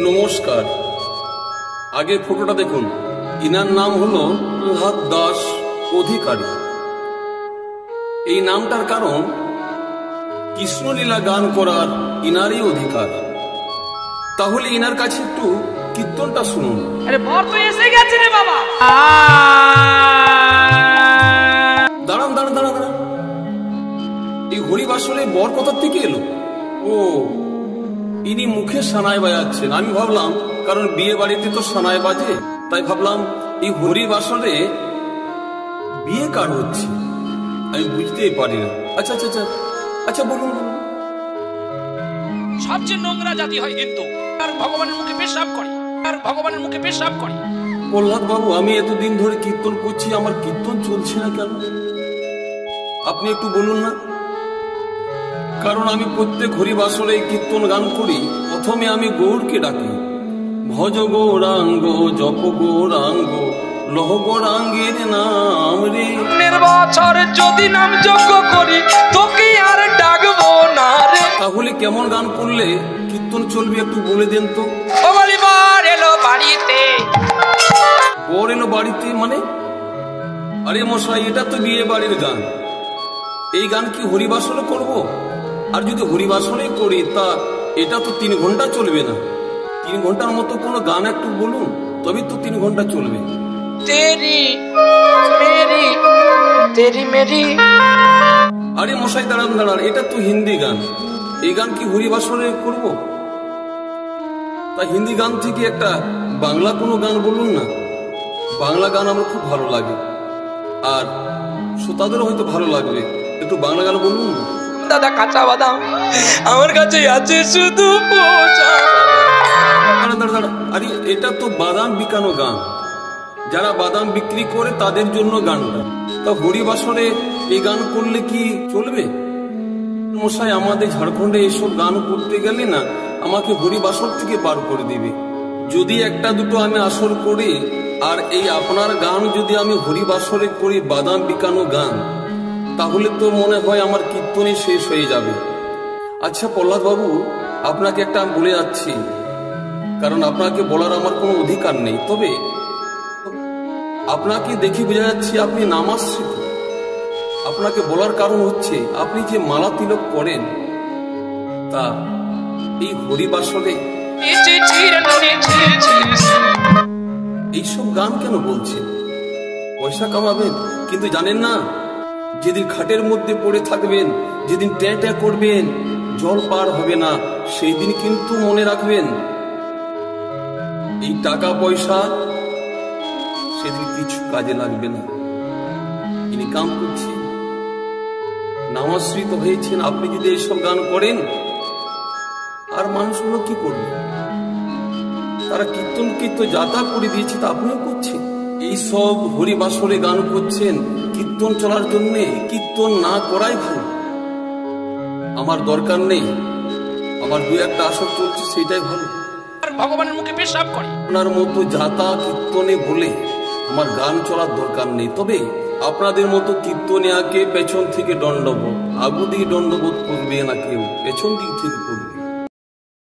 নমস্কার। আগে ফটোটা দেখুন। ইনার নাম হলো প্রহ্লাদ দাস অধিকারী। এই নামটার কারণ কৃষ্ণলীলা গান করার ইনারই অধিকার। তাহলে ইনার কাছে একটু কীর্তনটা শুনুন। আরে বর তো এসে গেছে রে বাবা। দাঁড়ান দাঁড়ান দাঁড়ান দাঁড়ান, এই হরিবাসরে বর কোথা থেকে এলো? ও, ইনি মুখে সানাই বাজাচ্ছেন। আমি ভাবলাম, কারণ বিয়ে বাড়িতে তো সানাই বাজে, তাই ভাবলাম এই হরিবাসরে বিয়ে কার হচ্ছে। আমি বুঝতেই পারি না। আচ্ছা আচ্ছা আচ্ছা আচ্ছা, বলুন। সবচেয়ে নোংরা জাতি হয় কিন্তু, আর ভগবানের মুখে পেশাব করে, আর ভগবানের মুখে পেশাব করে। প্রহ্লাদ বাবু, আমি এতদিন ধরে কীর্তন করছি, আমার কীর্তন চলছে না কেন? আপনি একটু বলুন না। কারণ আমি প্রত্যেক হরিবাসরে কীর্তন গান করি। প্রথমে আমি গৌরকে ডাকি, ভজ গৌরাঙ্গ জপ গৌরাঙ্গ লহ গৌরাঙ্গের নাম রে। বছর যদি নাম যজ্ঞ করি তোকে আর ডাকবো না রে। তাহলে কেমন গান করলে কীর্তন চলবে একটু বলে দেন তো। ও বলি বর এলো বাড়িতে। বর এলো বাড়িতে মানে? আরে মশাই, এটা তো বিয়ে বাড়ির গান। এই গান কি হরিবাসরে করব? আর যদি হরিবাসরে করি তা এটা তো 3 ঘন্টা চলবে না। 3 ঘন্টার মতো কোনো গান একটু বলুন, তবে তো 3 ঘন্টা চলবে। তেরি মেরি তেরি মেরি। আরে মশাই, দাঁড়ান দাঁড়ান, এটা তো হিন্দি গান। এই গান কি হরিবাসরে করব? তা হিন্দি গান থেকে একটা বাংলা কোনো গান বলুন না। বাংলা গান আমার খুব ভালো লাগে, আর শ্রোতাদেরও হয়তো ভালো লাগবে। একটু বাংলা গান বলুন না। দাদা কাঁচা বাদাম আমার কাছে আছে শুধু পচা। আরে এটা তো বাদাম বিকানো গান। যারা বাদাম বিক্রি করে তাদের জন্য গানটা। তা হরিবাসরে এই গান করলে কি চলবে? মশাই, আমাদের ঝাড়খণ্ডে এসব গান করতে গেলে না আমাকে হরিবাসর থেকে বার করে দিবে। যদি একটা দুটো আমি আসর করি, আর এই আপনার গান যদি আমি হরিবাসরে করি বাদাম বিকানো গান, তাহলে তো মনে হয় আমার কীর্তনই শেষ হয়ে যাবে। আচ্ছা প্রহ্লাদ বাবু, আপনাকে একটা বলে যাচ্ছি, কারণ আপনাকে বলার আমার কোনো অধিকার নেই। তবে আপনাকে দেখে বোঝা যাচ্ছে আপনি নামাশ্রিত। আপনাকে বলার কারণ হচ্ছে, আপনি যে মালা তিলক করেন, তা এই হরিবাসরে এইসব গান কেন বলছেন? পয়সা কামাবেন, কিন্তু জানেন না যেদিন খাটের মধ্যে পড়ে থাকবেন, যেদিন ট্যাঁ ট্যাঁ করবেন, জল পার হবে না, সেই দিন কিন্তু মনে রাখবেন এই টাকা পয়সা সেদিন কিছু কাজে লাগবে না। ইনি কাম করছেন, নামাশ্রিত হয়েছেন। আপনি যদি এইসব গান করেন, আর মানুষগুলো কি করবে? তারা কীর্তনকে তো যাতা করে দিয়েছে, তা আপনিও করছেন। এইসব হরিবাসরে গান করছেন কীর্তন চলার জন্য। কীর্তন না করাই ভালো। আমার দরকার নেই, আমার 2-1টা আসর চলছে, সেটাই ভালো। ভগবানের মুখে পেশাব করে। আপনার মতো যাতা কীর্তনে বলে আমার গান চলার দরকার নেই। তবে আপনাদের মতো কীর্তনিয়াকে পেছন থেকে দণ্ডবোধ, আগু দিকে দণ্ডবোধ করবে না কেউ, পেছন দিক থেকে করবে।